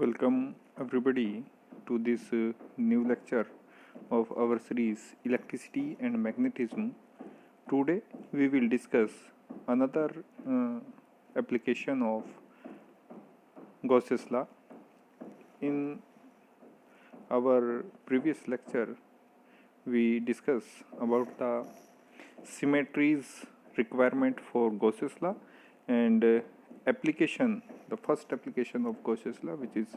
Welcome everybody to this new lecture of our series Electricity and Magnetism. Today we will discuss another application of Gauss's law. In our previous lecture we discussed about the symmetries requirement for Gauss's law and the first application of Gauss's law, which is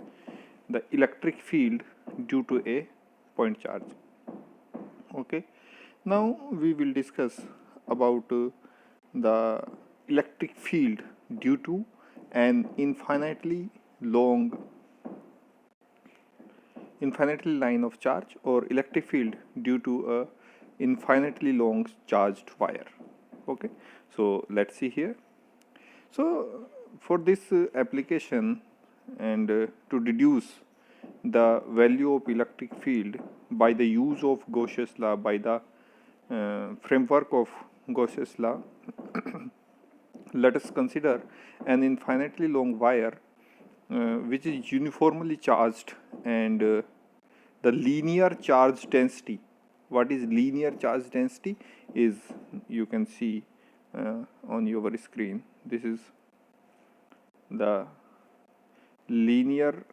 the electric field due to a point charge. Okay, now we will discuss about the electric field due to an infinitely line of charge, or electric field due to a infinitely long charged wire. Okay, so let's see here. So for this application and to deduce the value of electric field by the use of Gauss's law, by the framework of Gauss's law, let us consider an infinitely long wire which is uniformly charged, and the linear charge density. What is linear charge density is, you can see on your screen. This is the linear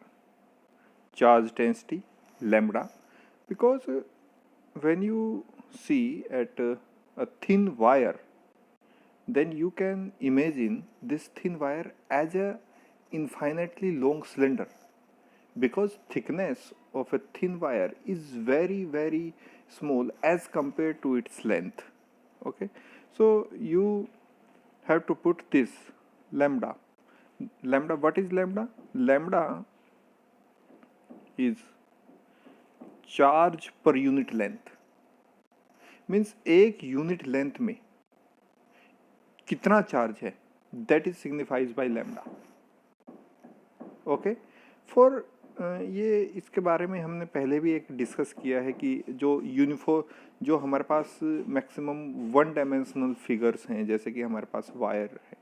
charge density lambda, because when you see at a thin wire, then you can imagine this thin wire as a infinitely long cylinder, because thickness of a thin wire is very small as compared to its length. Okay, so you have to put this lambda. What is lambda? Lambda is charge per unit length, means एक unit length में कितना charge है, that is signifies by lambda. Okay, for ये इसके बारे में हमने पहले भी एक डिस्कस किया है कि जो हमारे पास मैक्सिमम वन डायमेंशनल फिगर्स हैं, जैसे कि हमारे पास वायर है,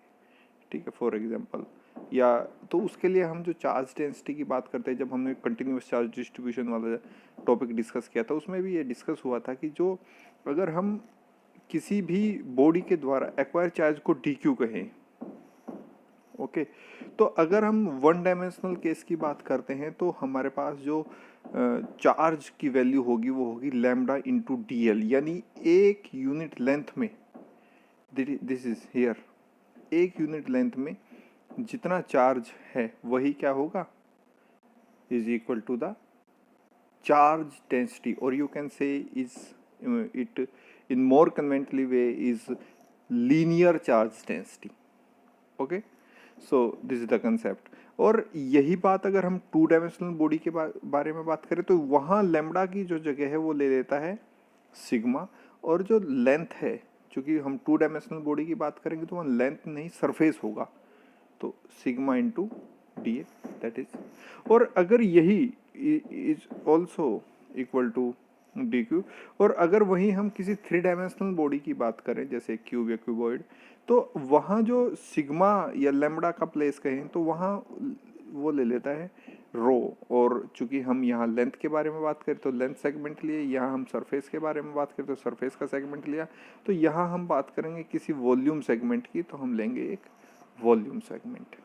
ठीक है, फॉर एग्जांपल, या तो उसके लिए हम जो चार्ज डेंसिटी की बात करते हैं, जब हमने कंटिन्यूस चार्ज डिस्ट्रीब्यूशन वाला टॉपिक डिस्कस किया था, उसमें भी ये डिस्कस हुआ था कि जो अगर हम किसी भी बॉडी के द्वारा एक्वायर चार्ज को डी क्यू कहें, ओके, तो अगर हम वन डायमेंशनल केस की बात करते हैं तो हमारे पास जो चार्ज की वैल्यू होगी वो होगी लैम्डा इंटू डी एल, यानी एक यूनिट लेंथ में, दिस इज हियर, एक यूनिट लेंथ में जितना चार्ज है वही क्या होगा, is equal to the charge density, और you can say is it in more conventionally way is linear charge density. Okay, so this is the concept. और यही बात अगर हम टू डायमेंशनल बॉडी के बारे में बात करें तो वहाँ लैम्डा की जो जगह है वो ले लेता है सिग्मा, और जो लेंथ है, चूँकि हम टू डायमेंशनल बॉडी की बात करेंगे तो वहाँ लेंथ नहीं सरफेस होगा, तो sigma into D A, that is. और अगर यही is also equal to D Q, और अगर वहीं हम किसी थ्री डायमेंशनल बॉडी की बात करें जैसे क्यूब या क्यूबॉइड, तो वहाँ जो सिग्मा या लैम्डा का प्लेस कहें तो वहाँ वो ले लेता है रो, और चूंकि हम यहाँ लेंथ के बारे में बात करें तो लेंथ सेगमेंट लिए, यहाँ हम सरफेस के बारे में बात करें तो सरफेस का सेगमेंट लिया, तो यहाँ हम बात करेंगे किसी वॉल्यूम सेगमेंट की, तो हम लेंगे एक वॉल्यूम सेगमेंट.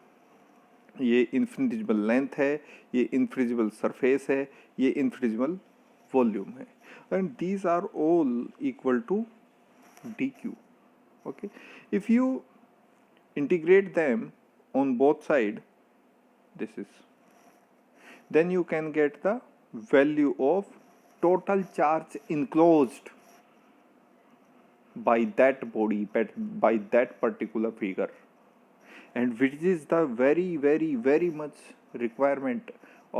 ये इनफ्रिंजिबल लेंथ है, ये इनफ्रिंजिबल सरफेस है, ये इनफ्रिंजिबल वॉल्यूम है, and these are all equal to D Q. Okay, if you integrate them on both side, then you can get the value of total charge enclosed by that body, by that particular figure, and which is the very much requirement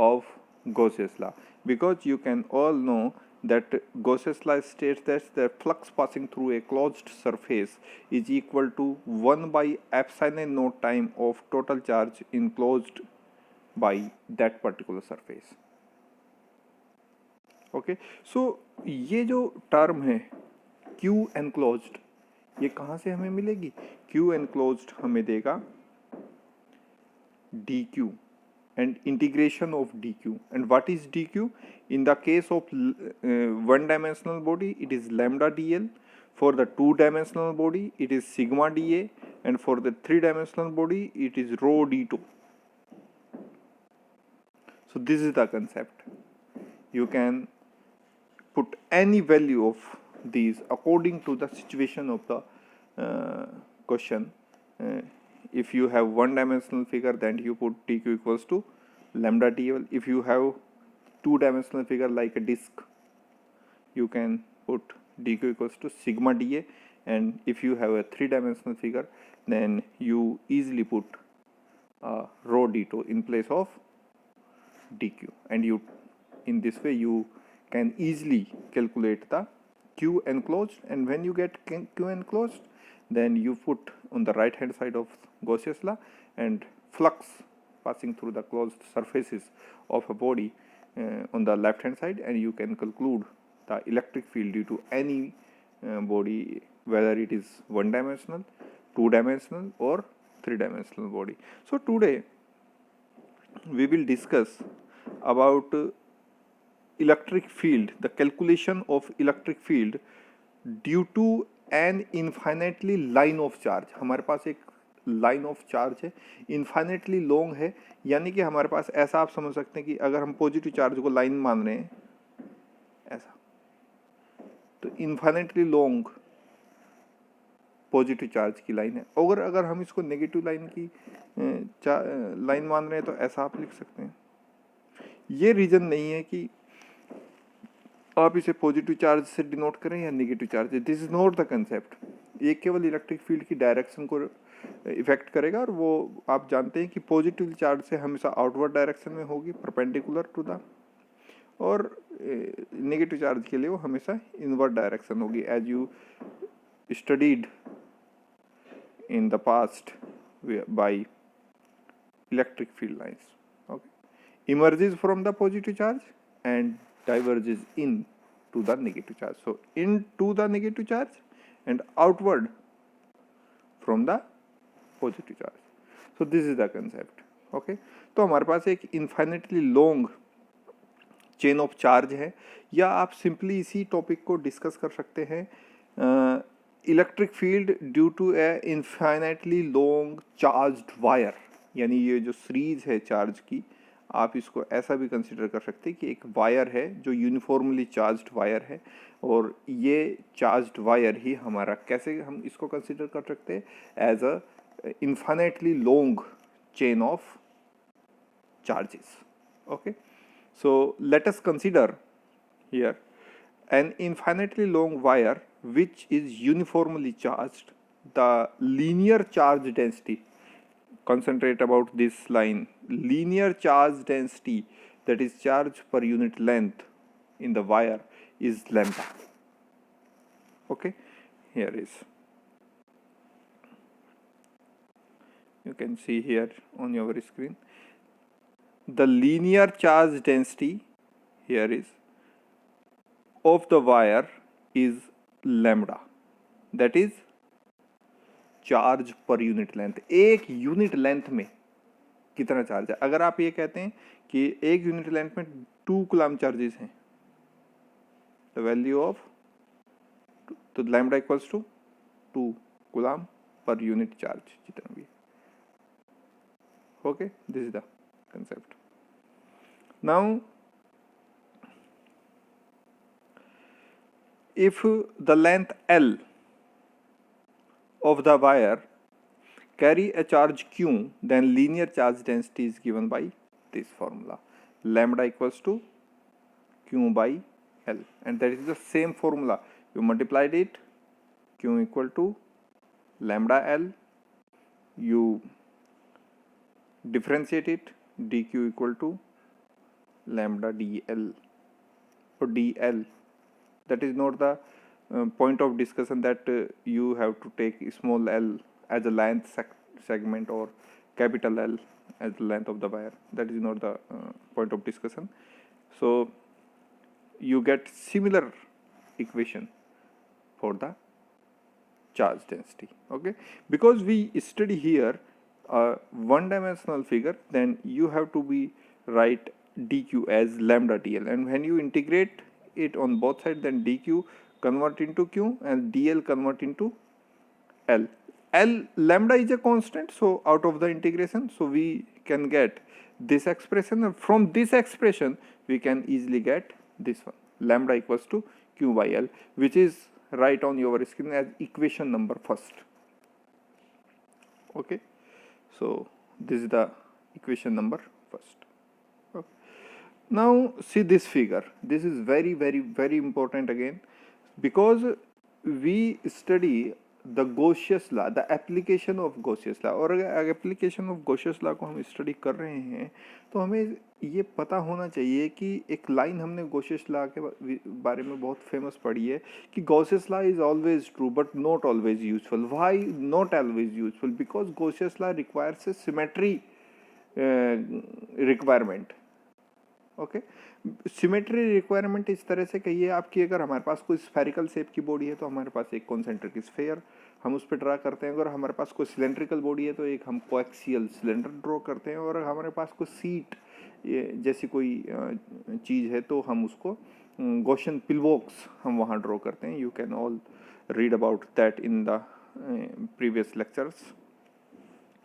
of Gauss's law, because you can all know that Gauss's law states that the flux passing through a closed surface is equal to 1 by epsilon naught time of total charge enclosed by that particular surface. Okay, so ये जो term है Q enclosed, ये कहाँ से हमें मिलेगी? Q enclosed हमें देगा dq, and integration of dq. And what is dq? In the case of one dimensional body, it is lambda dl. For the two dimensional body, it is sigma dA, and for the three dimensional body, it is rho d2. So this is the concept. You can put any value of these according to the situation of the question. If you have one dimensional figure, then you put dq equals to lambda dl. If you have two dimensional figure like a disk, you can put dq equals to sigma dA. And if you have a three dimensional figure, then you easily put rho d2 in place of dq, and you, in this way, you can easily calculate the q enclosed. And when you get q enclosed, then you put on the right hand side of Gauss's law, and flux passing through the closed surfaces of a body on the left hand side, and you can conclude the electric field due to any body, whether it is one dimensional, two dimensional, or three dimensional body. So today we will discuss about electric field, the calculation of electric field due to an infinitely line of charge. हमारे पास एक line of charge है, infinitely long है, यानी कि हमारे पास ऐसा आप समझ सकते हैं कि अगर हम पॉजिटिव चार्ज को लाइन मान रहे हैं ऐसा, तो इन्फाइनेटली लॉन्ग पॉजिटिव चार्ज की लाइन है. और अगर हम इसको नेगेटिव लाइन की लाइन मान रहे हैं तो ऐसा आप लिख सकते हैं. ये रीजन नहीं है कि आप इसे पॉजिटिव चार्ज से डिनोट करें या नेगेटिव चार्ज से. This is not the concept. ये केवल इलेक्ट्रिक फील्ड की डायरेक्शन को इफेक्ट करेगा, और वो आप जानते हैं कि पॉजिटिव चार्ज से हमेशा आउटवर्ड डायरेक्शन में होगी, परपेंडिकुलर टू द, और नेगेटिव चार्ज के लिए वो हमेशा इनवर्ड डायरेक्शन होगी, as you studied in the past by electric field lines. Okay, emerges from the positive charge and diverges in to the negative charge. So into the negative charge and outward from the positive charge. So this is the concept. Okay, तो हमारे पास एक infinitely long chain of charge है, या आप simply इसी topic को discuss कर सकते हैं electric field due to a infinitely long charged wire. यानी ये जो सीरीज है चार्ज की, आप इसको ऐसा भी कंसिडर कर सकते हैं कि एक वायर है जो यूनिफॉर्मली चार्ज्ड वायर है, और ये चार्ज्ड वायर ही हमारा, कैसे हम इसको कंसिडर कर सकते हैं, as a infinitely long chain of charges. Okay, so let us consider here an infinitely long wire which is uniformly charged. The linear charge density, concentrate about this line, linear charge density, that is charge per unit length in the wire, is lambda. Okay, here is, you can see here on your screen, the linear charge density here is of the wire is lambda, that is charge per unit length. एक unit length में कितना charge है. अगर आप ये कहते हैं कि एक यूनिट लेंथ में 2 कूलम चार्जेस हैं, द वैल्यू ऑफ, तो lambda equals to 2 coulomb per unit charge जितना भी. Okay, this is the concept. Now if the length L of the wire carry a charge Q, then linear charge density is given by this formula, lambda equals to Q by L, and that is the same formula. You multiplied it, Q equal to lambda L, you differentiate it, dq equal to lambda dl or dl. That is not the point of discussion that you have to take small l as a length segment or capital L as the length of the wire. That is not the point of discussion. So you get similar equation for the charge density. Okay, because we study here a one dimensional figure, then you have to be write dq as lambda dl, and when you integrate it on both sides, then dq convert into q and dl convert into l. Lambda is a constant, so out of the integration, so we can get this expression, and from this expression we can easily get this one, lambda equals to q by l, which is right on your screen as equation number first. Okay, so this is the equation number first. Okay. Now see this figure, this is very important again, because we study the Gauss's law, the application of Gauss's law, और अगर application of Gauss's law को हम study कर रहे हैं तो हमें ये पता होना चाहिए कि एक लाइन हमने गॉसियस लॉ के बारे में बहुत फेमस पढ़ी है कि Gauss's law is always true but not always useful. Why not always useful? Because Gauss's law requires a symmetry requirement. Okay, symmetry requirement इस तरह से कहिए आपकी, अगर हमारे पास कोई स्फेरिकल शेप की बॉडी है तो हमारे पास एक कॉन्सेंट्रिक स्फीयर हम उस पर ड्रा करते हैं. अगर हमारे पास कोई सिलेंड्रिकल बॉडी है तो एक हम कोएक्सियल सिलेंडर ड्रॉ करते हैं. और हमारे पास कोई सीट जैसी कोई चीज़ है तो हम उसको गॉसियन पिलबॉक्स हम वहाँ ड्रॉ करते हैं. You can all read about that in the previous lectures.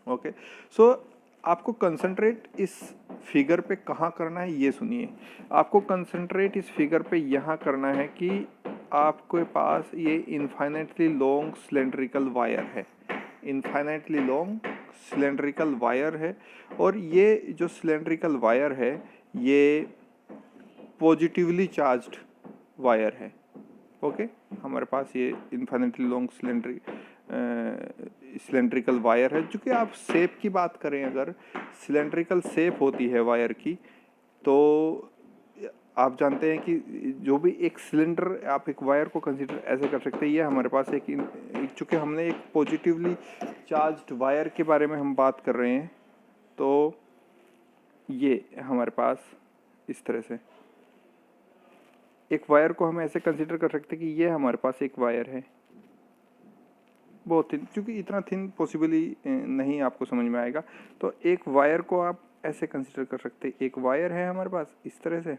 Okay, so आपको कंसंट्रेट इस फिगर पे कहाँ करना है ये सुनिए. आपको कंसंट्रेट इस फिगर पे यहाँ करना है कि आपके पास ये इनफाइनाइटली लॉन्ग सिलेंड्रिकल वायर है, इनफाइनाइटली लॉन्ग सिलेंड्रिकल वायर है. और ये जो सिलेंड्रिकल वायर है ये पॉजिटिवली चार्ज्ड वायर है. ओके, हमारे पास ये इनफाइनाइटली लॉन्ग सिलेंड्रिकल वायर है. जो कि आप शेप की बात करें, अगर सिलेंड्रिकल शेप होती है वायर की, तो आप जानते हैं कि जो भी एक सिलेंडर, आप एक वायर को कंसीडर ऐसे कर सकते हैं. ये हमारे पास एक चूँकि हमने एक पॉजिटिवली चार्ज्ड वायर के बारे में हम बात कर रहे हैं, तो ये हमारे पास इस तरह से एक वायर को हम ऐसे कंसीडर कर सकते हैं कि ये हमारे पास एक वायर है, बहुत थिन, क्योंकि इतना थिन पॉसिबली नहीं आपको समझ में आएगा. तो एक वायर को आप ऐसे कंसीडर कर सकते हैं, एक वायर है हमारे पास इस तरह से,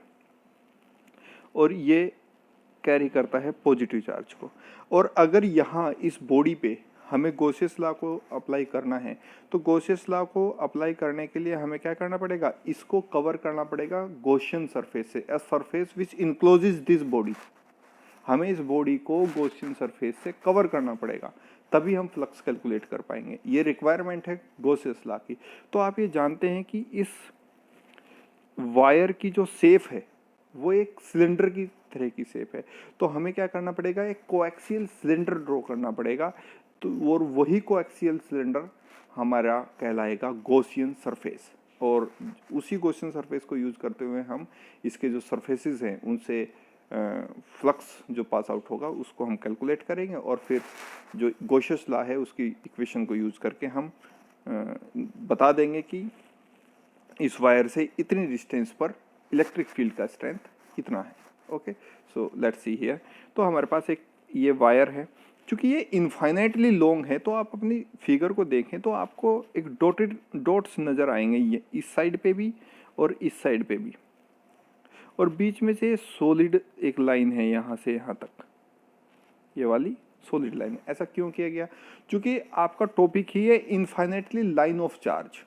और ये कैरी करता है पॉजिटिव चार्ज को. और अगर यहाँ इस बॉडी पे हमें गॉसियस लॉ को अप्लाई करना है, तो गॉसियस लॉ को अप्लाई करने के लिए हमें क्या करना पड़ेगा, इसको कवर करना पड़ेगा गॉसियन सरफेस से, a surface which encloses this body. हमें इस बॉडी को गॉसियन सरफेस से कवर करना पड़ेगा, तभी हम फ्लक्स कैलकुलेट कर पाएंगे. ये रिक्वायरमेंट है गॉसियस लॉ की. तो आप ये जानते हैं कि इस वायर की जो शेप है वो एक सिलेंडर की तरह की शेप है. तो हमें क्या करना पड़ेगा, एक कोएक्सियल सिलेंडर ड्रॉ करना पड़ेगा. तो और वही कोएक्सियल सिलेंडर हमारा कहलाएगा गॉसियन सरफेस. और उसी गॉसियन सरफेस को यूज करते हुए हम इसके जो सरफेसेस हैं उनसे फ्लक्स जो पास आउट होगा उसको हम कैलकुलेट करेंगे. और फिर जो गॉसियस लॉ है उसकी इक्वेशन को यूज करके हम बता देंगे कि इस वायर से इतनी डिस्टेंस पर इलेक्ट्रिक फील्ड का स्ट्रेंथ कितना है. Okay, so let's see here. तो हमारे पास एक ये वायर है, क्योंकि ये इनफाइनाइटली लॉन्ग है, तो आप अपनी फिगर को देखें तो आपको एक डॉटेड डॉट्स नज़र आएंगे, ये इस साइड पे भी और इस साइड पे भी, और बीच में से सॉलिड एक लाइन है यहाँ से यहाँ तक, ये वाली सॉलिड लाइन. ऐसा क्यों किया गया? क्योंकि आपका टॉपिक ही है इनफाइनाइटली लाइन ऑफ चार्ज.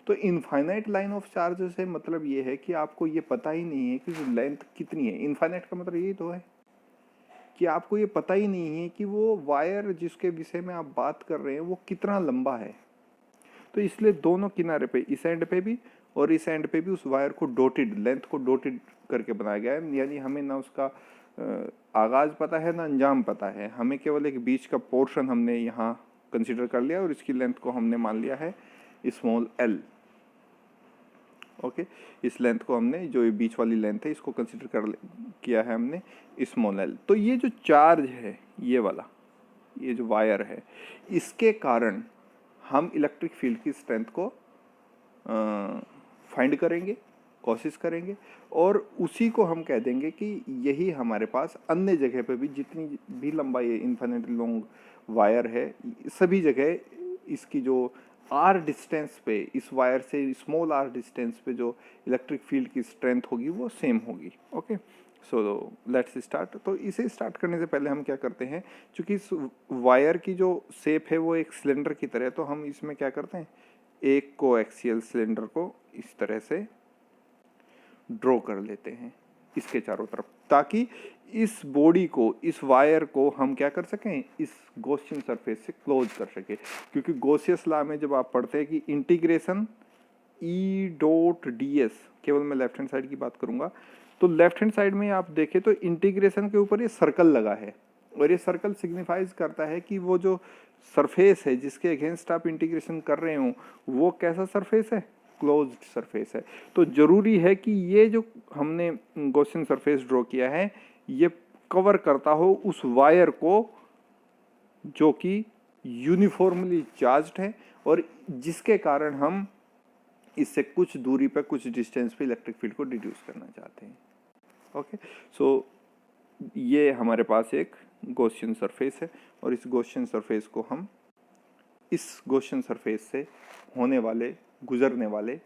तो इनफाइनाइट लाइन ऑफ चार्ज से मतलब ये है कि आपको ये पता ही नहीं है कि लेंथ कितनी है. इनफाइनाइट का मतलब यही तो है कि आपको ये पता ही नहीं है कि वो वायर जिसके विषय में आप बात कर रहे हैं वो कितना लंबा है. तो इसलिए दोनों किनारे पे, इस एंड पे भी और इस एंड पे भी, उस वायर को डॉटेड, लेंथ को डॉटेड करके बनाया गया है. यानी हमें ना उसका आगाज पता है ना अंजाम पता है, हमें केवल एक बीच का पोर्शन हमने यहाँ कंसिडर कर लिया और इसकी लेंथ को हमने मान लिया है स्मॉल एल. ओके, इस लेंथ को हमने, जो ये बीच वाली लेंथ है, इसको कंसिडर किया है हमने स्मॉल एल. तो ये जो चार्ज है, ये वाला, ये जो वायर है, इसके कारण हम इलेक्ट्रिक फील्ड की स्ट्रेंथ को फाइंड करेंगे, कोशिश करेंगे, और उसी को हम कह देंगे कि यही हमारे पास अन्य जगह पे भी, जितनी भी लंबा ये इन्फिनिटली लॉन्ग वायर है, सभी जगह इसकी जो आर डिस्टेंस पे, इस वायर से स्मॉल आर डिस्टेंस पे जो इलेक्ट्रिक फील्ड की स्ट्रेंथ होगी वो सेम होगी। Okay, so let's start. तो इसे स्टार्ट करने से पहले हम क्या करते हैं, क्योंकि इस वायर की जो शेप है वो एक सिलेंडर की तरह है, तो हम इसमें क्या करते हैं, एक कोएक्सियल सिलेंडर को इस तरह से ड्रॉ कर लेते हैं इसके चारों तरफ, ताकि इस बॉडी को, इस वायर को हम क्या कर सकें, इस गॉसियन सरफेस से क्लोज कर सके। क्योंकि गॉसियस लॉ में जब आप पढ़ते हैं कि integration E dot D S, केवल मैं लेफ्ट हैंड साइड की बात करूंगा, तो लेफ्ट हैंड साइड में आप देखें तो इंटीग्रेशन के ऊपर ये सर्कल लगा है, और ये सर्कल सिग्निफाइज करता है कि वो जो सरफेस है जिसके अगेंस्ट आप इंटीग्रेशन कर रहे हो वो कैसा सरफेस है, क्लोज्ड सरफेस है। तो जरूरी है कि ये जो हमने गॉसियन सरफेस ड्रॉ किया है ये कवर करता हो उस वायर को जो कि यूनिफॉर्मली चार्ज्ड है, और जिसके कारण हम इससे कुछ दूरी पर, कुछ डिस्टेंस पे इलेक्ट्रिक फील्ड को डिड्यूस करना चाहते हैं। ओके, सो ये हमारे पास एक गॉसियन सरफेस है, और इस गॉसियन सरफेस को हम इस गॉसियन सरफेस से होने वाले, गुजरने वाले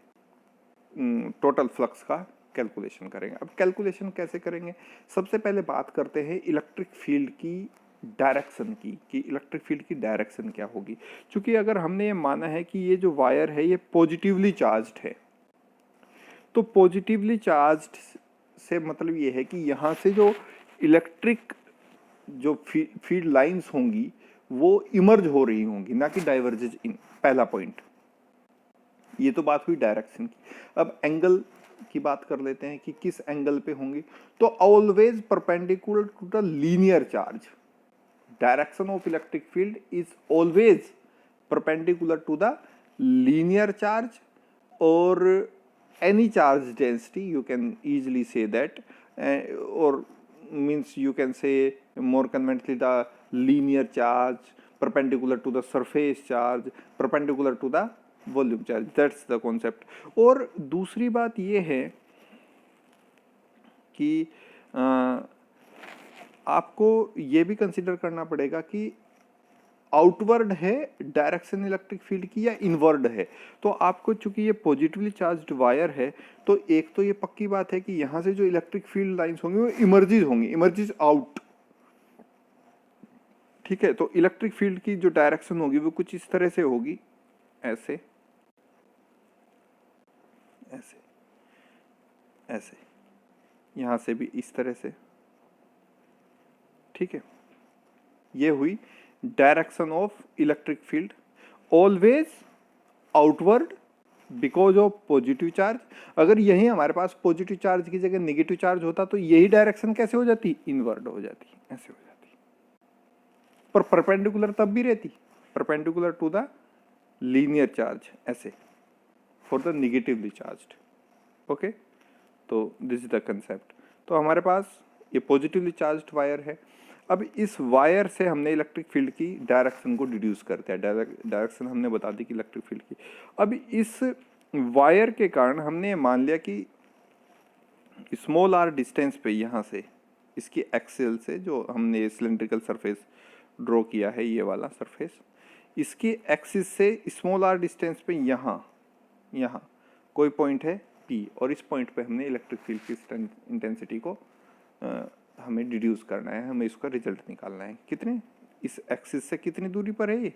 टोटल फ्लक्स का कैलकुलेशन करेंगे। अब कैलकुलेशन कैसे करेंगे, सबसे पहले बात करते हैं इलेक्ट्रिक फील्ड की डायरेक्शन की, कि इलेक्ट्रिक फील्ड की डायरेक्शन क्या होगी। क्योंकि अगर हमने ये माना है कि ये जो वायर है ये पॉजिटिवली चार्ज्ड है, तो पॉजिटिवली चार्ज्ड से मतलब ये है कि यहाँ से जो इलेक्ट्रिक जो फील्ड लाइंस होंगी वो इमर्ज हो रही होंगी, ना कि डाइवर्जेज इन। पहला पॉइंट, ये तो बात हुई डायरेक्शन की। अब एंगल की बात कर लेते हैं कि किस एंगल पे होंगी, तो always perpendicular to the linear charge. Direction of electric field is always perpendicular to the linear charge, और any charge density you can easily say that, or means you can say more conveniently the linear charge perpendicular to the surface charge perpendicular to the volume charge, that's the concept। और दूसरी बात ये है कि आपको ये भी consider करना पड़ेगा कि आउटवर्ड है डायरेक्शन इलेक्ट्रिक फील्ड की या इनवर्ड है। तो आपको, चूंकि ये पॉजिटिवली चार्ज्ड वायर है, तो एक तो ये पक्की बात है कि यहाँ से जो इलेक्ट्रिक फील्ड लाइंस होंगी वो इमर्जिज होंगी, इमर्जिज आउट। ठीक है, तो इलेक्ट्रिक फील्ड की जो डायरेक्शन होगी वो कुछ इस तरह से होगी, ऐसे ऐसे ऐसे, यहाँ से भी इस तरह से। ठीक है, ये हुई direction of electric field, always outward because of positive charge. अगर यही हमारे पास पॉजिटिव चार्ज की जगह नेगेटिव चार्ज होता तो यही डायरेक्शन कैसे हो जाती, इनवर्ड हो जाती, ऐसे हो जाती, पर परपेंडिकुलर तब भी रहती, perpendicular to the linear charge, ऐसे for the negatively charged. Okay, तो दिस इज द कंसेप्ट। तो हमारे पास ये पॉजिटिवली चार्ज्ड वायर है। अब इस वायर से हमने इलेक्ट्रिक फील्ड की डायरेक्शन को डिड्यूस करते हैं, डायरेक्शन हमने बता दी कि इलेक्ट्रिक फील्ड की। अब इस वायर के कारण हमने मान लिया कि स्मॉल आर डिस्टेंस पे, यहाँ से इसकी एक्सेल से जो हमने सिलेंड्रिकल सरफेस ड्रॉ किया है, ये वाला सरफेस, इसकी एक्सिस से स्मॉल आर डिस्टेंस पे यहाँ कोई पॉइंट है P, और इस पॉइंट पे हमने इलेक्ट्रिक फील्ड की इंटेंसिटी को हमें डिड्यूस करना है, हमें इसका रिजल्ट निकालना है। कितने, इस एक्सिस से कितनी दूरी पर है, ये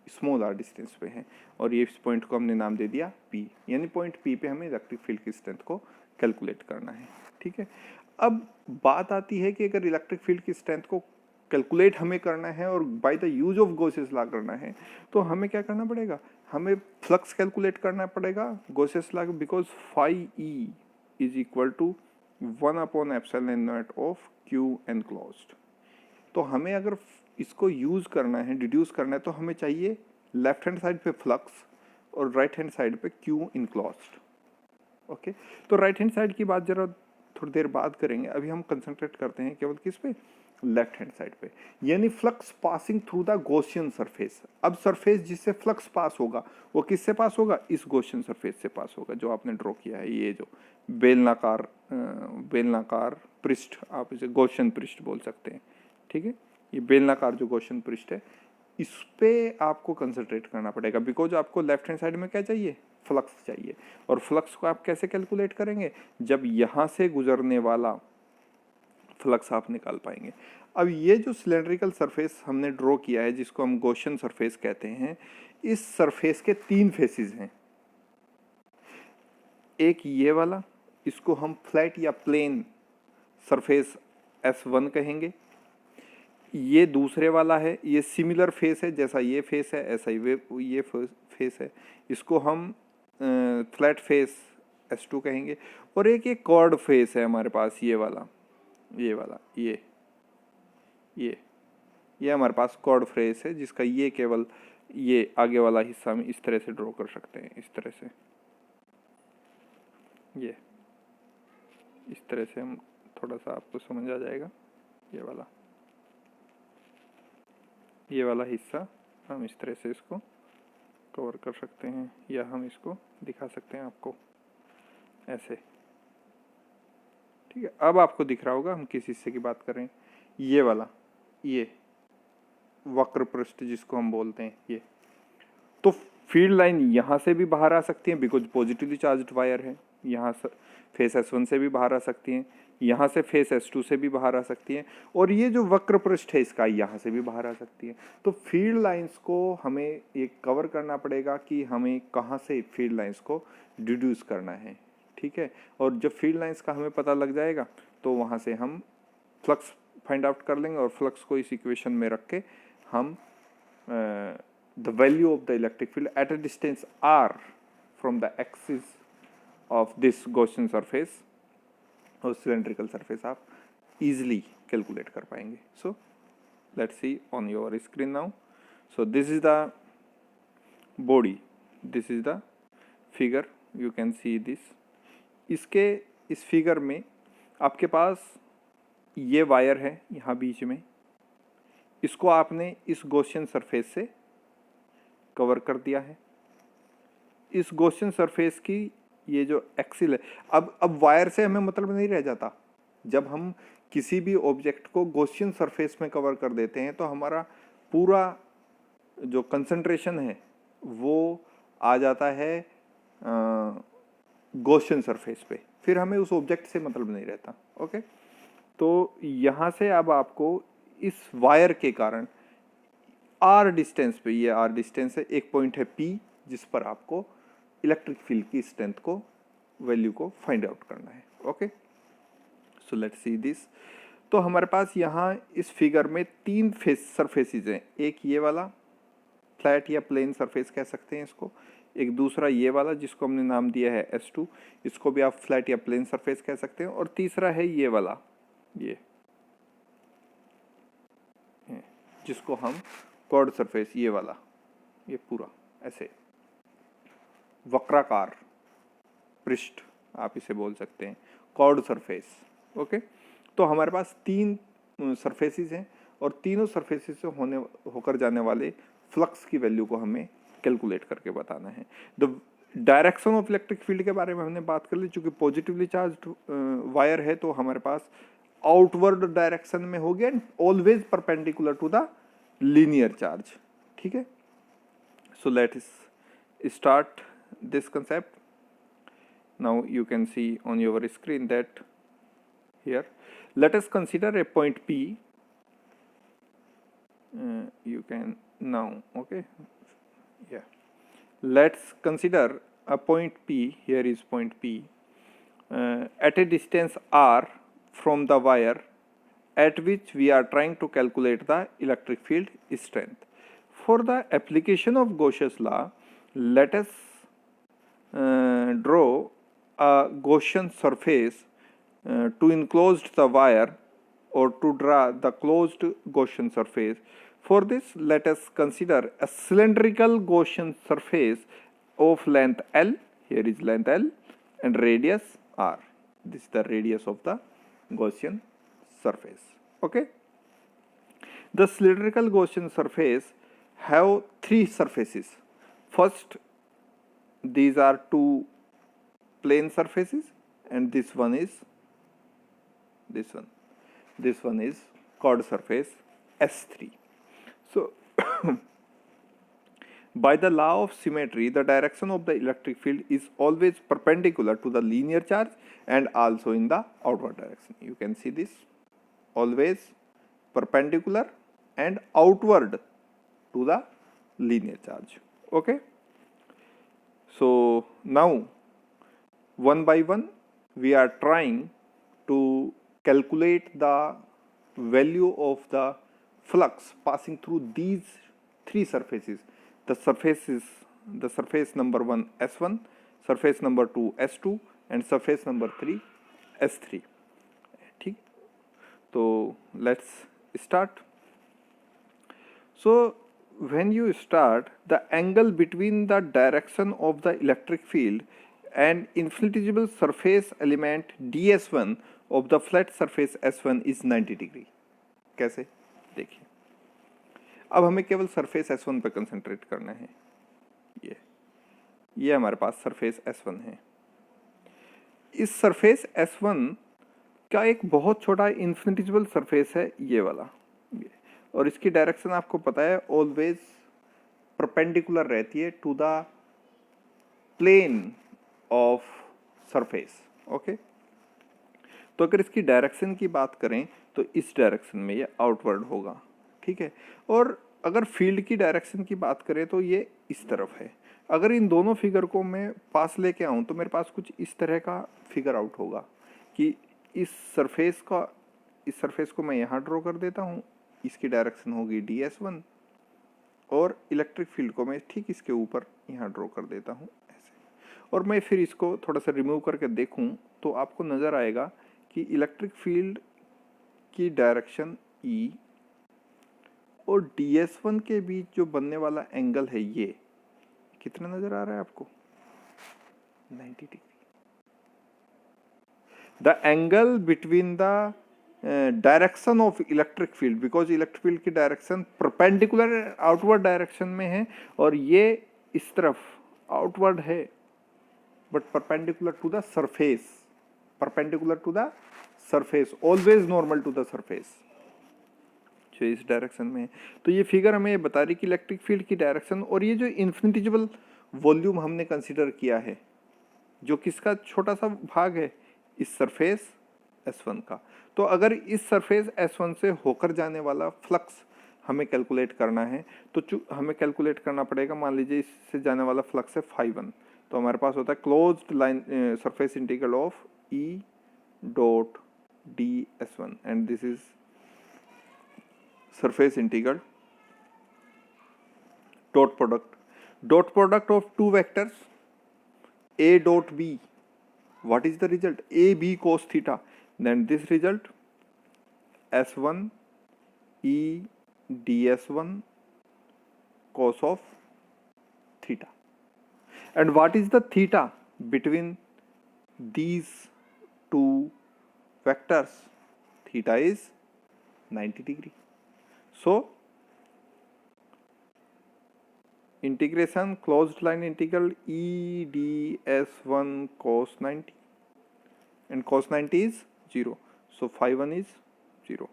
स्मॉल आर डिस्टेंस पे है, और ये इस पॉइंट को हमने नाम दे दिया P, यानी पॉइंट P पे हमें इलेक्ट्रिक फील्ड की स्ट्रेंथ को कैलकुलेट करना है। ठीक है, अब बात आती है कि अगर इलेक्ट्रिक फील्ड की स्ट्रेंथ को कैलकुलेट हमें करना है और by the use of Gauss's law करना है, तो हमें क्या करना पड़ेगा, हमें फ्लक्स कैलकुलेट करना पड़ेगा Gauss's law, because phi E is equal to 1/ε0 of Q enclosed. तो हमें अगर इसको यूज करना है, डिड्यूस करना है, तो हमें चाहिए लेफ्ट हैंड साइड पे फ्लक्स और राइट हैंड साइड पे Q इनक्लोज्ड। ओके, तो राइट हैंड साइड की बात जरा थोड़ी देर बाद करेंगे, अभी हम कंसंट्रेट करते हैं केवल किस पे, लेफ्ट हैंड साइड पे, यानी flux passing through the Gaussian surface. अब सरफेस जिससे फ्लक्स पास होगा वो किससे पास होगा, इस गॉसियन सरफेस से पास होगा जो आपने ड्रॉ किया है, ये जो बेलनाकार पृष्ठ, आप इसे गॉसियन पृष्ठ बोल सकते हैं। ठीक है, ये बेलनाकार जो गॉसियन पृष्ठ है इस पे आपको कंसंट्रेट करना पड़ेगा, बिकॉज आपको लेफ्ट हैंड साइड में क्या चाहिए, फ्लक्स चाहिए। और फ्लक्स को आप कैसे कैलकुलेट करेंगे, जब यहाँ से गुजरने वाला फ्लक्स आप निकाल पाएंगे। अब ये जो सिलेंड्रिकल सरफेस हमने ड्रॉ किया है, जिसको हम गॉसियन सरफेस कहते हैं, इस सरफेस के 3 फेसेस हैं। एक ये वाला, इसको हम फ्लैट या प्लेन सरफेस S1 कहेंगे। ये दूसरे वाला है, ये सिमिलर फेस है, जैसा ये फेस है ऐसा ही ये फेस है, इसको हम फ्लैट फेस S2 कहेंगे। और एक ये कॉर्ड फेस है हमारे पास, ये वाला ये हमारे पास कॉर्ड फेस है, जिसका ये केवल ये आगे वाला हिस्सा हम इस तरह से ड्रॉ कर सकते हैं, इस तरह से, ये इस तरह से हम थोड़ा सा आपको समझ आ जाएगा। ये वाला हिस्सा हम इस तरह से इसको कवर कर सकते हैं, या हम इसको दिखा सकते हैं आपको ऐसे, ठीक है। अब आपको दिख रहा होगा हम किस हिस्से की बात कर रहे हैं, ये वाला, ये वक्र पृष्ठ जिसको हम बोलते हैं ये। तो फील्ड लाइन यहाँ से भी बाहर आ सकती है, बिकॉज पॉजिटिवली चार्ज्ड वायर है, यहाँ से फेस S1 से भी बाहर आ सकती हैं, यहाँ से फेस S2 से भी बाहर आ सकती हैं, और ये जो वक्र पृष्ठ है इसका यहाँ से भी बाहर आ सकती है। तो फील्ड लाइंस को हमें एक कवर करना पड़ेगा कि हमें कहाँ से फील्ड लाइंस को डिड्यूस करना है, ठीक है। और जब फील्ड लाइंस का हमें पता लग जाएगा तो वहाँ से हम फ्लक्स फाइंड आउट कर लेंगे, और फ्लक्स को इस इक्वेशन में रख के हम the value of the electric field at a distance r from the axis of this Gaussian surface और cylindrical surface आप easily calculate कर पाएंगे। So let's see on your screen now. So this is the body, this is the figure, you can see this. इसके इस figure में आपके पास ये wire है यहाँ बीच में, इसको आपने इस गॉसियन सरफेस से कवर कर दिया है। इस गॉसियन सरफेस की ये जो एक्सिल है, अब वायर से हमें मतलब नहीं रह जाता। जब हम किसी भी ऑब्जेक्ट को गॉसियन सरफेस में कवर कर देते हैं तो हमारा पूरा जो कंसंट्रेशन है वो आ जाता है गॉसियन सरफेस पे, फिर हमें उस ऑब्जेक्ट से मतलब नहीं रहता। ओके, तो यहाँ से अब आपको इस वायर के कारण आर डिस्टेंस पे, ये आर डिस्टेंस है, एक पॉइंट है P जिस पर आपको इलेक्ट्रिक फील्ड की स्ट्रेंथ को, वैल्यू को फाइंड आउट करना है। Okay, so let's see this. तो हमारे पास यहाँ इस फिगर में 3 सरफेसेस हैं, एक ये वाला फ्लैट या प्लेन सरफेस कह सकते हैं इसको, एक दूसरा ये वाला जिसको हमने नाम दिया है S2, इसको भी आप फ्लैट या प्लेन सरफेस कह सकते हैं, और तीसरा है ये वाला, ये जिसको हम कॉर्ड सरफेस, ये वाला, ये पूरा ऐसे वक्राकार पृष्ठ आप इसे बोल सकते हैं, कॉर्ड सरफेस। ओके, तो हमारे पास 3 सरफेसेस हैं, और तीनों सरफेसेस से होकर जाने वाले फ्लक्स की वैल्यू को हमें कैलकुलेट करके बताना है। The direction of electric field के बारे में हमने बात कर ली, चूंकि पॉजिटिवली चार्ज्ड वायर है तो हमारे पास आउटवर्ड डायरेक्शन में हो गया, always perpendicular to the linear charge, ठीक है। So let us start this concept. Now you can see on your screen that here let us consider a point P. You can now, okay, yeah, let's consider a point P. Here is point P at a distance r from the wire at which we are trying to calculate the electric field strength. For the application of Gauss's law, let us draw a Gaussian surface to enclose the wire, or to draw the closed Gaussian surface. For this, let us consider a cylindrical Gaussian surface of length L, here is length L, and radius R. This is the radius of the Gaussian surface. Okay. The cylindrical Gaussian surface have 3 surfaces. First, these are 2 plane surfaces, and this one is this one is chord surface S3. So By the law of symmetry, the direction of the electric field is always perpendicular to the linear charge and also in the outward direction. You can see this, always perpendicular and outward to the linear charge. Okay. So now one by one we are trying to calculate the value of the flux passing through these three surfaces. The surface number 1 S1, surface number 2 S2 and surface number 3 S3. ठीक, तो let's start. So when you start, the angle between the direction of the electric field and infinitesimal surface element ds1 of the flat surface s1 is 90 degree. कैसे? देखिए, अब हमें केवल surface S1 पे concentrate करना है. ये हमारे पास सरफेस S1 है. इस सरफेस S1 का एक बहुत छोटा इन्फिनिटिजिबल सरफेस है ये वाला, और इसकी डायरेक्शन आपको पता है ऑलवेज परपेंडिकुलर रहती है to the plane of surface. Okay, तो अगर इसकी डायरेक्शन की बात करें तो इस डायरेक्शन में ये आउटवर्ड होगा. ठीक है, और अगर फील्ड की डायरेक्शन की बात करें तो ये इस तरफ है. अगर इन दोनों फिगर को मैं पास लेके आऊँ तो मेरे पास कुछ इस तरह का फिगर आउट होगा कि इस सरफेस को मैं यहाँ ड्रॉ कर देता हूँ, इसकी डायरेक्शन होगी ds1, और इलेक्ट्रिक फील्ड को मैं ठीक इसके ऊपर यहाँ ड्रॉ कर देता हूँ ऐसे. और मैं फिर इसको थोड़ा सा रिमूव करके देखूँ तो आपको नज़र आएगा कि इलेक्ट्रिक फील्ड की डायरेक्शन E और ds1 के बीच जो बनने वाला एंगल है ये कितना नजर आ रहा है आपको? 90 degree. The angle between the direction of electric field, because electric field की डायरेक्शन परपेंडिकुलर आउटवर्ड डायरेक्शन में है और ये इस तरफ आउटवर्ड है but perpendicular to the surface, always normal to the surface, जो इस डायरेक्शन में है. तो ये फिगर हमें ये बता रही कि इलेक्ट्रिक फील्ड की डायरेक्शन, और ये जो इन्फिनिटिजिबल वॉल्यूम हमने कंसीडर किया है जो किसका छोटा सा भाग है, इस सरफेस S1 का. तो अगर इस सरफेस S1 से होकर जाने वाला फ्लक्स हमें कैलकुलेट करना है तो हमें कैलकुलेट करना पड़ेगा. मान लीजिए इससे जाने वाला फ्लक्स है φ1, तो हमारे पास होता है closed line surface integral of E dot ds1 and this is surface integral dot product of two vectors a dot b. What is the result? ab cos theta. Then this result s1 e ds1 cos of theta. And what is the theta between these two vectors? Theta is 90 degree. So integration closed line integral E ds1 cos 90, and cos 90 is 0, so φ1 is 0.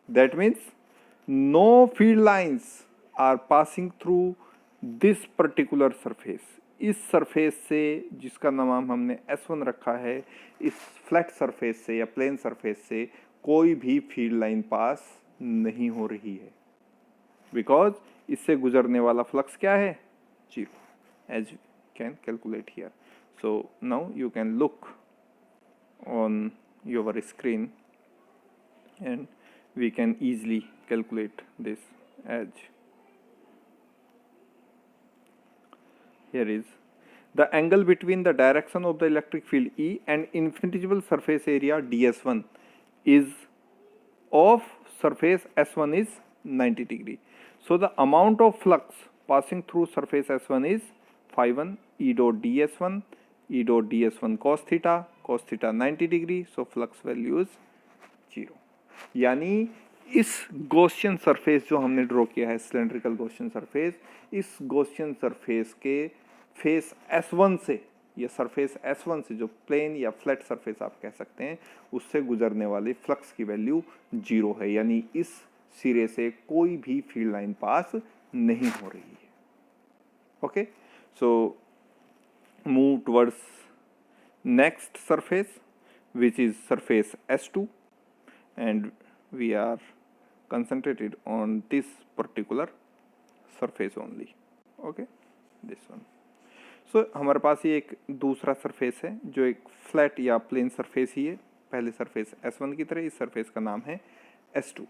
That means no field lines are passing through this particular surface. इस surface से जिसका नाम हमने S1 रखा है, इस flat surface से या प्लेन सरफेस से कोई भी फील्ड लाइन पास नहीं हो रही है, बिकॉज इससे गुजरने वाला फ्लक्स क्या है? 0, as you can calculate here. So now you can look on your screen and we can easily calculate this as here is the angle between the direction of the electric field E and infinitesimal surface area ds1 is of surface S1 is 90 degree. So the amount of flux passing through surface S1 is φ1 E dot ds1 cos theta 90 degree. So flux value is 0. यानी इस Gaussian surface जो हमने draw किया है, cylindrical Gaussian surface, इस Gaussian surface के face S1 से, ये सरफेस S1 से जो प्लेन या फ्लैट सरफेस आप कह सकते हैं, उससे गुजरने वाली फ्लक्स की वैल्यू 0 है. यानी इस सिरे से कोई भी फील्ड लाइन पास नहीं हो रही है. Okay, so move towards next surface, which is surface S2, and we are concentrated on this particular surface only. Okay, this one. So हमारे पास ये एक दूसरा सरफेस है जो एक फ्लैट या प्लेन सरफेस ही है. पहले सरफेस S1 की तरह इस सरफेस का नाम है S2.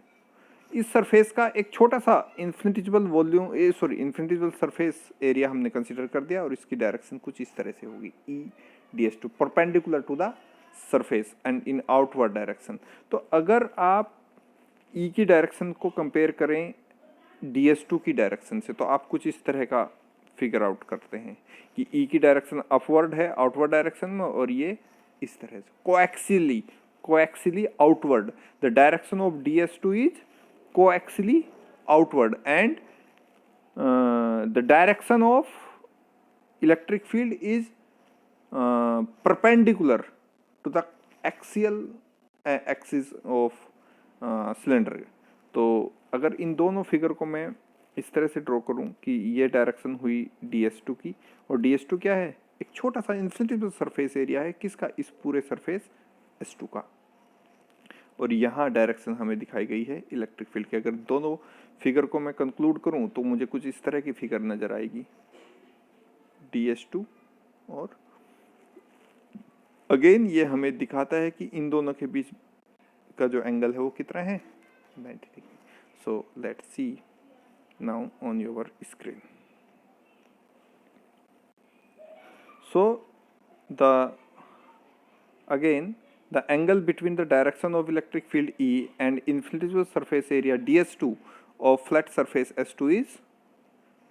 इस सरफेस का एक छोटा सा इन्फिनिटिजिबल वॉल्यूम इन्फिनिटिजिबल सरफेस एरिया हमने कंसीडर कर दिया और इसकी डायरेक्शन कुछ इस तरह से होगी, E ds2 perpendicular to the surface and in outward direction. तो अगर आप ई की डायरेक्शन को कंपेयर करें ds2 की डायरेक्शन से तो आप कुछ इस तरह का फिगर आउट करते हैं कि ई की डायरेक्शन अपवर्ड है आउटवर्ड डायरेक्शन में और ये इस तरह से coaxially outward. The direction of ds2 इज coaxially outward and the direction of electric field is perpendicular to the axial axis of cylinder. तो अगर इन दोनों फिगर को मैं इस तरह से ड्रॉ करूं कि ये डायरेक्शन हुई ds2 की और ds2 क्या है, एक छोटा सा इन्फिनिटिजिबल सरफेस एरिया है किसका, इस पूरे सरफेस S2 का, और यहाँ डायरेक्शन हमें दिखाई गई है इलेक्ट्रिक फील्ड की. अगर दोनों फिगर को मैं कंक्लूड करूँ तो मुझे कुछ इस तरह की फिगर नजर आएगी ds2. और अगेन ये हमें दिखाता है कि इन दोनों के बीच का जो एंगल है वो कितना है, 90 degree. So let's see now on your screen. So the again the angle between the direction of electric field E and infinitesimal surface area ds2 of flat surface S2 is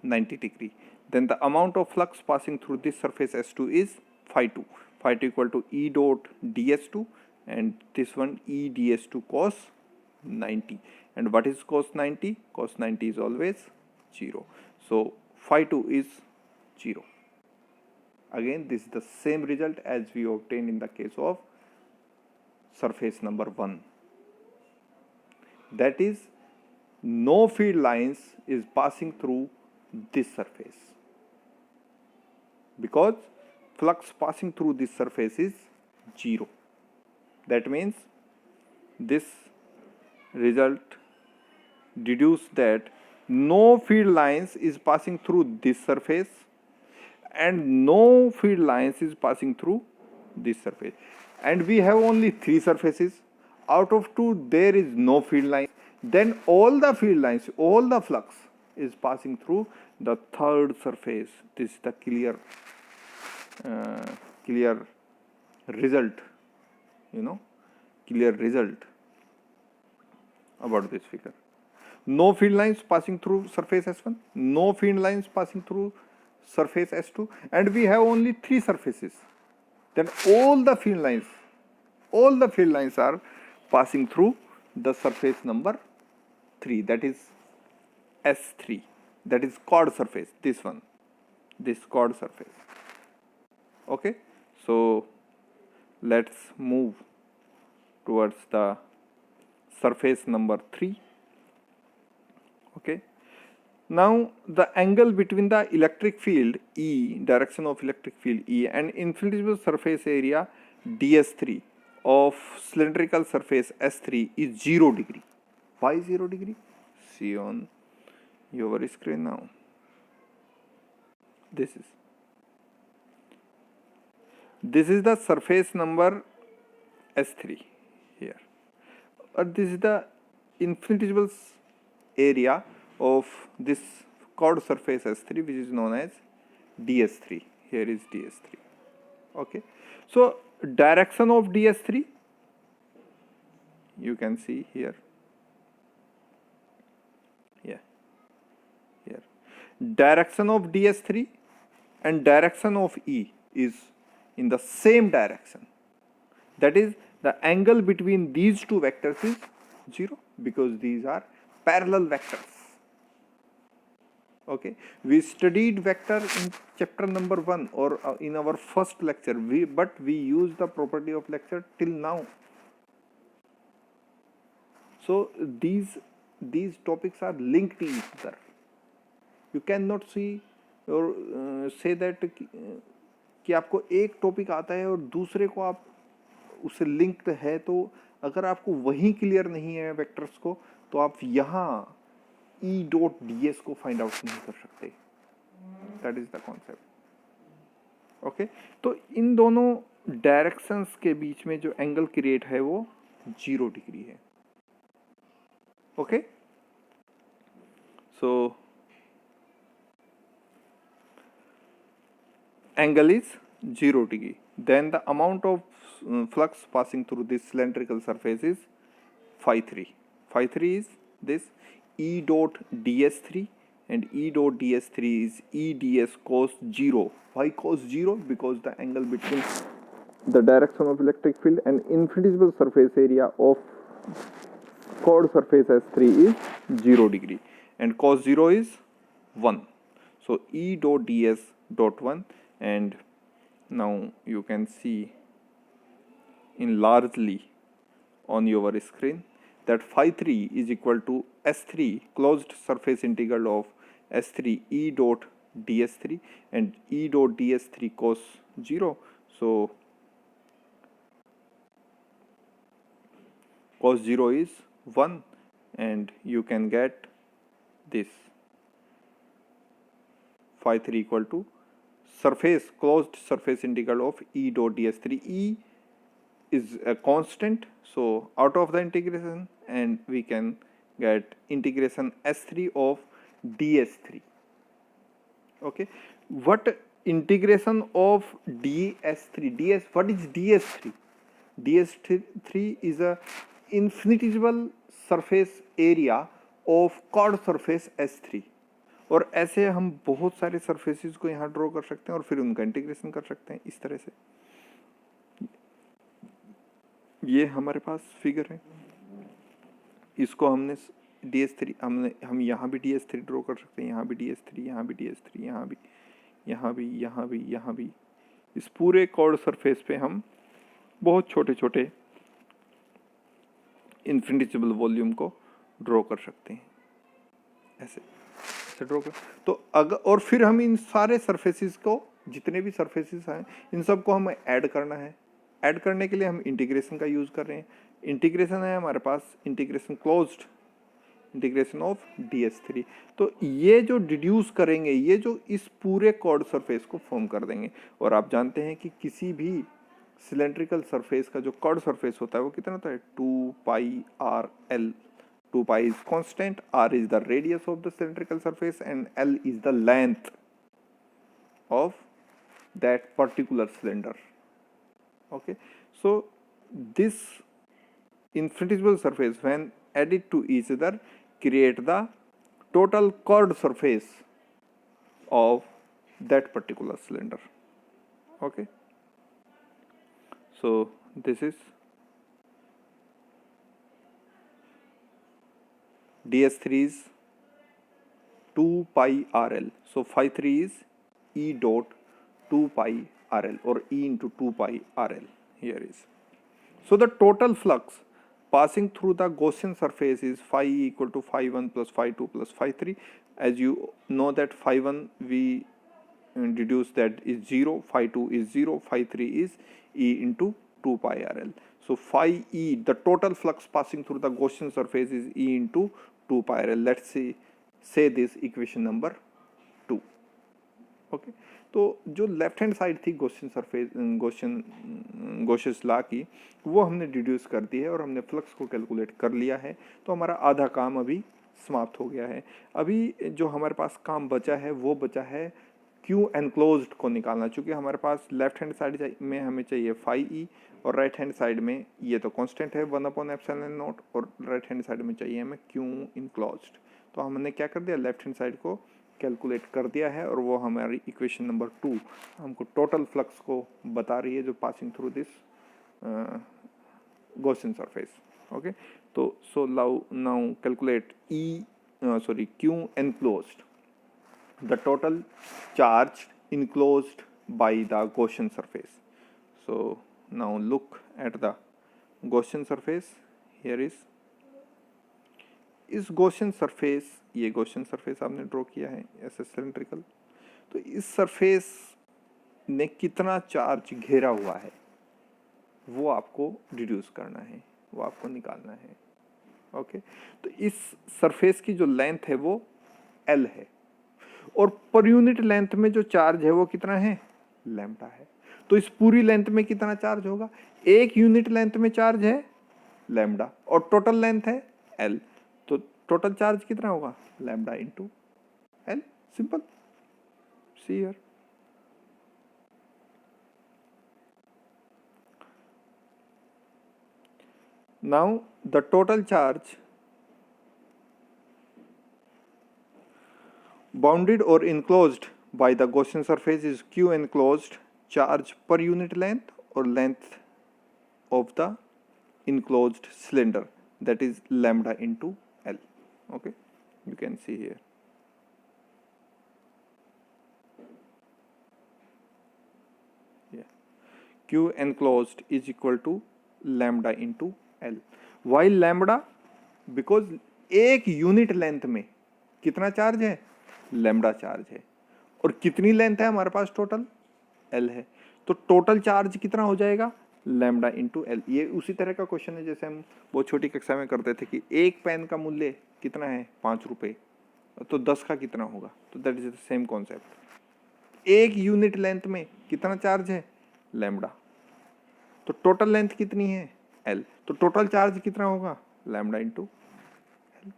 90 degree. Then the amount of flux passing through this surface S2 is phi2. Phi2 equal to E dot ds2 and this one E ds2 cos 90. And what is cos 90? Cos 90 is always 0. So phi2 is 0. Again, this is the same result as we obtained in the case of surface number 1. That is, no field lines is passing through this surface because flux passing through this surface is 0. That means this result deduce that no field lines is passing through this surface and no field lines is passing through this surface. And we have only 3 surfaces. Out of 2 there is no field line. Then all the field lines, all the flux is passing through the third surface. This is the clear result, clear result about this figure. No field lines passing through surface S1, no field lines passing through surface S2, and we have only 3 surfaces. Then all the field lines are passing through the surface number 3, that is S3, that is chord surface, this one, this chord surface. Okay, so let's move towards the surface number 3. Okay, now the angle between the electric field E, direction of electric field E, and infinitesimal surface area ds3 of cylindrical surface S3 is 0 degree. Why 0 degree? See on your screen now. This is the surface number S3 here. This is the infinitesimal area of this chord surface S3, which is known as ds3. Here is ds3. Okay, so direction of ds3 you can see here. Here direction of ds3 and direction of E is in the same direction. That is, the angle between these two vectors is 0 because these are parallel vectors. Okay, we studied vector in chapter number 1 or in our first lecture, but we use the property of lecture till now. So these topics are linked to each other. You can not see और say that कि आपको एक topic आता है और दूसरे को आप उससे लिंक्ड है, तो अगर आपको वही क्लियर नहीं है वेक्टर्स को, तो आप यहाँ ई डॉट डी एस को फाइंड आउट नहीं कर सकते. That is the concept. Okay, तो इन दोनों डायरेक्शंस के बीच में जो एंगल क्रिएट है वो 0 डिग्री है. Okay, so angle is 0 degree. Then the amount of flux passing through this cylindrical surface is phi 3. Phi 3 is this E dot ds3, and E dot ds3 is E ds cos 0. Why cos 0? Because the angle between the direction of electric field and infinitesimal surface area of chord surface S3 is 0 degree, and cos 0 is 1. So E dot ds dot 1, and now you can see in largely on your screen that phi 3 is equal to S3 closed surface integral of S3 E dot ds3 and E dot ds3 cos 0. So cos 0 is 1, and you can get this phi 3 equal to surface closed surface integral of E dot ds3. E is a constant, so out of the integration, and we can get integration S3 of ds3. Okay, what integration of ds3? What is ds3? ds3 is a infinitesimal surface area of chord surface S3. और ऐसे हम बहुत सारे surfaces को यहाँ draw कर सकते हैं और फिर उनका इंटीग्रेशन कर सकते हैं इस तरह से. ये हमारे पास फिगर है, इसको हमने ds3 हम यहाँ भी ds3 ड्रॉ कर सकते हैं, यहाँ भी ds3, यहाँ भी ds3, यहाँ भी, यहाँ भी, यहाँ भी, यहाँ भी. इस पूरे कॉर्ड सरफेस पे हम बहुत छोटे छोटे इन्फिनिटेसिमल वॉल्यूम को ड्रॉ कर सकते हैं ऐसे ड्रॉ कर. तो अगर और फिर हम इन सारे सरफेसेस को, जितने भी सरफेसेस हैं, इन सब को हमें ऐड करना है. ऐड करने के लिए हम इंटीग्रेशन का यूज कर रहे हैं. इंटीग्रेशन है हमारे पास integration closed integration of ds3. तो ये जो डिड्यूस करेंगे, ये जो इस पूरे कॉर्ड सरफेस को फॉर्म कर देंगे. और आप जानते हैं कि किसी भी सिलेंड्रिकल सरफेस का जो कॉर्ड सरफेस होता है वो कितना होता है, 2 पाई R L. 2 pi is constant, r is the radius of the cylindrical surface, and l is the length of that particular cylinder. Okay, so this infinitesimal surface when added to each other create the total chord surface of that particular cylinder. Okay, so this is ds3 is 2 pi rl. So phi 3 is E dot 2 pi rl, or E into 2 pi rl here is. So the total flux passing through the Gaussian surface is phi equal to phi 1 plus phi 2 plus phi 3. As you know that phi 1 we deduce that is 0, phi 2 is 0, phi 3 is E into 2 pi rl. So phi E, the total flux passing through the Gaussian surface is E into 2 pi rl. Let's say this equation number 2. Okay, तो जो left hand side थी Gaussian surface गॉसियस law की, वो हमने deduce कर दी है और हमने फ्लक्स को कैलकुलेट कर लिया है. तो हमारा आधा काम अभी समाप्त हो गया है. अभी जो हमारे पास काम बचा है वो बचा है क्यू एनक्लोज्ड को निकालना. चूँकि हमारे पास लेफ्ट हैंड साइड में हमें चाहिए फाई ई, और राइट हैंड साइड में ये तो कांस्टेंट है 1/ε0, और राइट हैंड साइड में चाहिए हमें क्यू इनक्लोज्ड. तो हमने क्या कर दिया, लेफ्ट हैंड साइड को कैलकुलेट कर दिया है, और वो हमारी इक्वेशन नंबर 2 हमको टोटल फ्लक्स को बता रही है जो passing through this Gaussian surface. Okay, तो so now calculate Q enclosed, the total charge enclosed by the Gaussian surface. So now look at the Gaussian surface. Here is इस Gaussian surface, ये Gaussian surface आपने draw किया है ऐसे cylindrical, तो इस surface ने कितना चार्ज घेरा हुआ है वो आपको डिड्यूस करना है, वो आपको निकालना है। ओके, तो इस सरफेस की जो लेंथ है वो L है और पर यूनिट लेंथ में जो चार्ज है वो कितना है, लैम्ब्डा है। तो इस पूरी लेंथ में कितना चार्ज होगा, एक यूनिट लेंथ में चार्ज है लैम्ब्डा और टोटल लेंथ है L, तो टोटल चार्ज कितना होगा, lambda into L। Simple, see here. Now the total charge bounded or enclosed by the Gaussian surface is Q enclosed charge per unit length or length of the enclosed cylinder, that is lambda into L. Okay, you can see here. Yeah, Q enclosed is equal to lambda into L. Why lambda? Because एक unit length में कितना charge है, lambda charge है, और कितनी length है हमारे पास, total L है, तो टोटल चार्ज कितना हो जाएगा, लैम्ब्डा इंटू L। ये उसी तरह का क्वेश्चन है जैसे हम बहुत छोटी कक्षा में करते थे कि एक पेन का मूल्य कितना है, 5 रुपये, तो 10 का कितना होगा, तो that is the same concept. एक यूनिट लेंथ में कितना चार्ज है, लैम्ब्डा, तो टोटल लेंथ कितनी है, L, तो टोटल चार्ज कितना होगा, लैम्ब्डा इंटू L।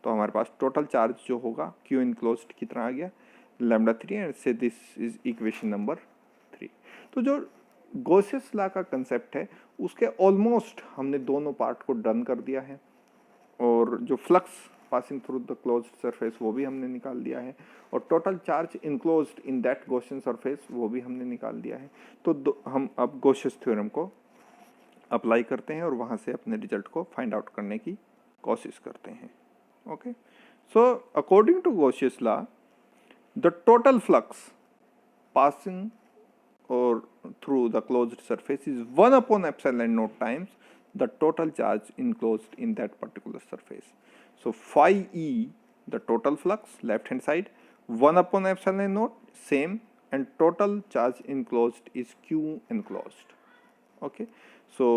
तो हमारे पास टोटल चार्ज जो होगा Q इनक्लोज्ड कितना आ गया, लैम्ब्डा 3, एंड से दिस इज इक्वेशन नंबर 3। तो जो गॉसियस लॉ का कंसेप्ट है उसके ऑलमोस्ट हमने दोनों पार्ट को डन कर दिया है, और जो flux passing through the closed surface वो भी हमने निकाल दिया है, और total charge enclosed in that Gaussian surface वो भी हमने निकाल दिया है। तो हम अब गॉसियस थ्योरम को अप्लाई करते हैं और वहाँ से अपने रिजल्ट को फाइंड आउट करने की कोशिश करते हैं। Okay, so according to Gauss's law the total flux passing or through the closed surface is 1 upon epsilon naught times the total charge enclosed in that particular surface. So phi E, the total flux, left hand side, 1 upon epsilon naught, same, and total charge enclosed is Q enclosed. Okay, so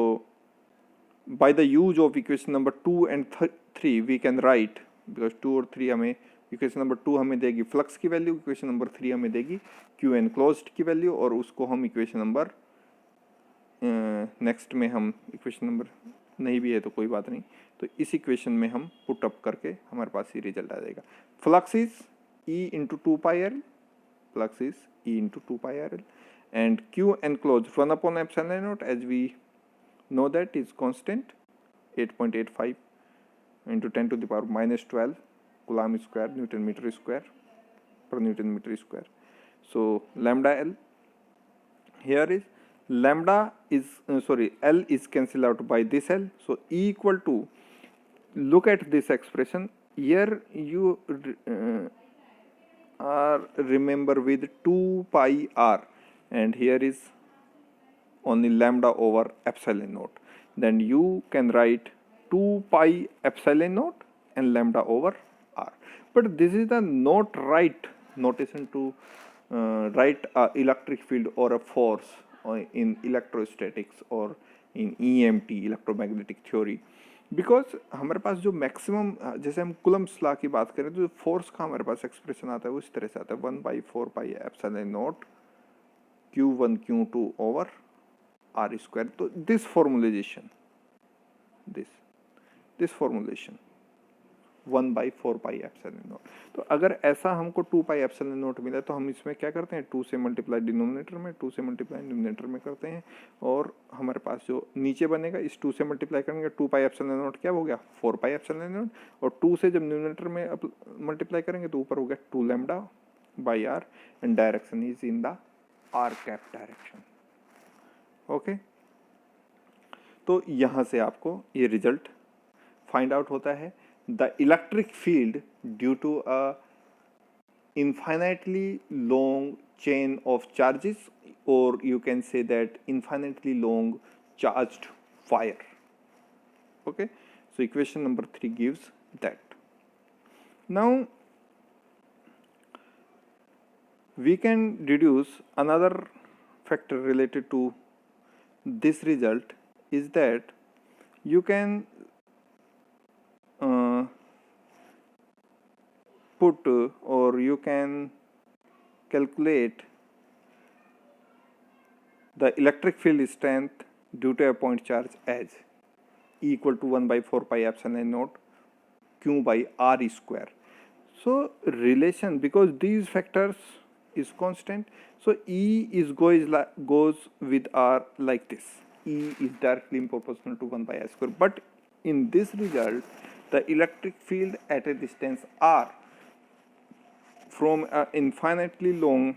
by the use of equation number 2 and 3 we can write, because 2 और 3 हमें equation number 2 हमें देगी flux की value, equation number 3 हमें देगी Q enclosed की value, और उसको हम इक्वेशन नंबर नेक्स्ट में हम इक्वेशन नंबर नहीं भी है तो कोई बात नहीं, तो इस इक्वेशन में हम पुट अप करके हमारे पास ये रिजल्ट आ जाएगा। Flux is E into 2πr, flux is E into 2πr, and Q enclose 1 upon epsilon not as we know that is constant 8.85 into 10 to the power -12 Coulomb square Newton meter square per Newton meter square. So lambda L here is lambda is L is cancelled out by this L, so E equal to, look at this expression here, you are remember with 2πr, and here is only lambda over epsilon naught, then you can write 2 pi epsilon naught and lambda over r. But this is the not right notation to write a electric field or a force in electrostatics or in EMT, electromagnetic theory, because हमारे पास जो maximum, जैसे हम coulombs law की बात करें तो force का हमारे पास एक्सप्रेशन आता है वो इस तरह से आता है 1/4 epsilon naught Q1 Q2 over r square. तो this formulation, this formulation 1/4 epsilon naught. तो अगर ऐसा हमको 2 एप्सिलॉन नॉट मिला तो हम इसमें क्या करते हैं, 2 से मल्टीप्लाई डिनोमिनेटर में, 2 से मल्टीप्लाई न्यूमिनेटर में करते हैं, और हमारे पास जो नीचे बनेगा इस 2 से मल्टीप्लाई करेंगे, 2 एप्सिलॉन नॉट क्या हो गया, 4 एप्सिलॉन नॉट, और 2 से जब न्यूमिनेटर में मल्टीप्लाई करेंगे तो ऊपर हो गया 2 lambda by R, and direction is in the R cap direction. Okay, तो यहाँ से आपको ये रिजल्ट फाइंड आउट होता है। The electric field due to a infinitely long chain of charges, or you can say that infinitely long charged wire. Okay, so equation number 3 gives that. Now we can deduce another factor related to this result is that you can put or you can calculate the electric field strength due to a point charge as E equal to 1 by 4 pi epsilon naught Q by R square. So relation, because these factors is constant, so E is goes with R like this. E is directly proportional to 1 by R square. But in this result, the electric field at a distance R from an infinitely long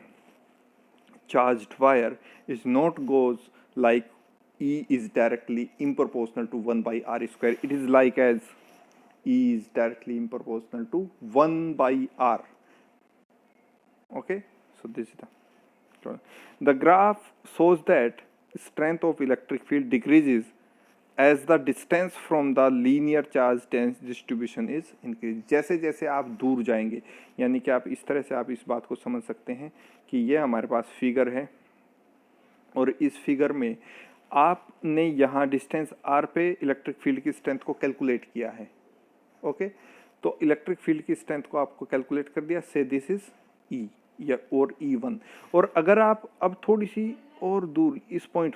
charged wire is not goes like E is directly proportional to 1 by R square. It is like as E is directly proportional to 1 by R. Okay, so this is the graph shows that strength of electric field decreases as the distance from the linear charge dense distribution is increased. जैसे जैसे आप दूर जाएंगे, यानी कि आप इस तरह से आप इस बात को समझ सकते हैं कि ये हमारे पास फिगर है और इस फिगर में आपने यहाँ डिस्टेंस r पे इलेक्ट्रिक फील्ड की स्ट्रेंथ को कैलकुलेट किया है. ओके, तो इलेक्ट्रिक फील्ड की स्ट्रेंथ को आपको कैलकुलेट कर दिया, से दिस इज E या और E1. और अगर आप अब थोड़ी सी और दूर इस पॉइंट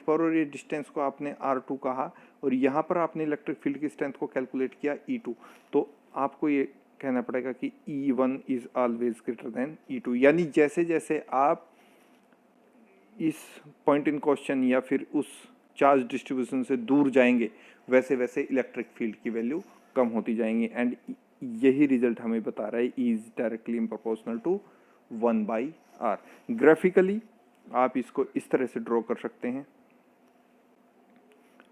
पर और ये डिस्टेंस को आपने R2 कहा और यहाँ पर आपने इलेक्ट्रिक फील्ड की स्ट्रेंथ को कैलकुलेट किया E2, तो आपको ये कहना पड़ेगा कि E1 is always greater than E2. यानी जैसे जैसे आप इस पॉइंट इन क्वेश्चन या फिर उस चार्ज डिस्ट्रीब्यूशन से दूर जाएंगे वैसे वैसे इलेक्ट्रिक फील्ड की वैल्यू कम होती जाएंगी. एंड यही रिजल्ट हमें बता रहा है E is directly proportional to 1 by R. Graphically आप इसको इस तरह से ड्रॉ कर सकते हैं.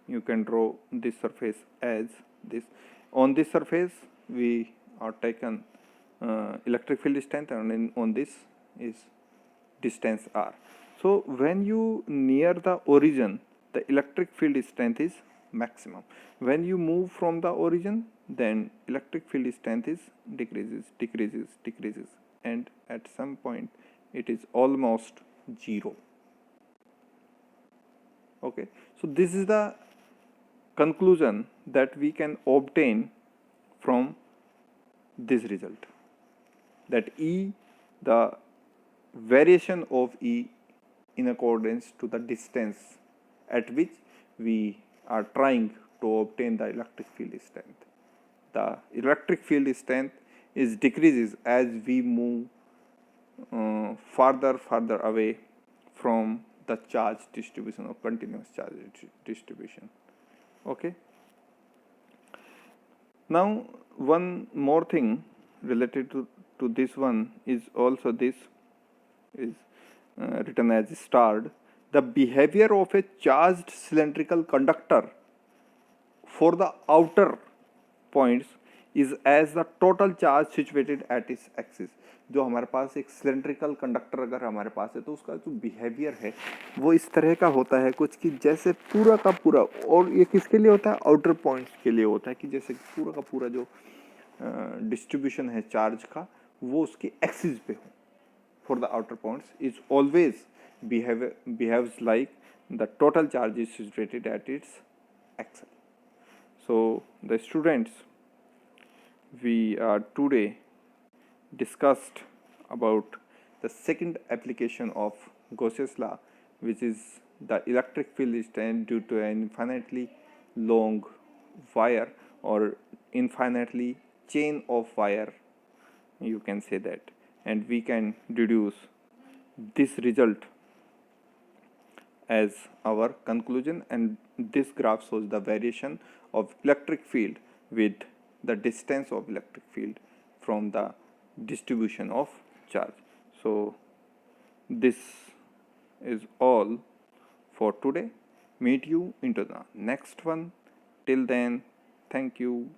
You can draw this surface as this. On this surface we are taken electric field strength and on this is distance R. So when you near the origin, the electric field strength is maximum. When you move from the origin, then electric field strength is decreases, and at some point it is almost zero. Okay, so this is the conclusion that we can obtain from this result, that E, the variation of E in accordance to the distance at which we are trying to obtain the electric field strength. The electric field strength is decreases as we move farther away from the charge distribution or continuous charge distribution. Okay. Now one more thing related to this one is also this is written as starred. The behavior of a charged cylindrical conductor for the outer points is as the total charge situated at its axis. जो हमारे पास एक cylindrical conductor अगर हमारे पास है तो उसका जो बिहेवियर है वो इस तरह का होता है कुछ कि जैसे पूरा का पूरा, और ये किसके लिए होता है, आउटर पॉइंट्स के लिए होता है, कि जैसे पूरा का पूरा जो डिस्ट्रीब्यूशन है चार्ज का वो उसके एक्सिस पे हो. For the outer points is always behaves like the total charge is situated at its axis. So the students, we are today discussed about the second application of Gauss's law, which is the electric field strength due to an infinitely long wire or infinitely chain of wire, you can say that, and we can deduce this result as our conclusion. And this graph shows the variation of electric field with the distance of electric field from the distribution of charge. So this is all for today. Meet you into the next one. Till then, thank you.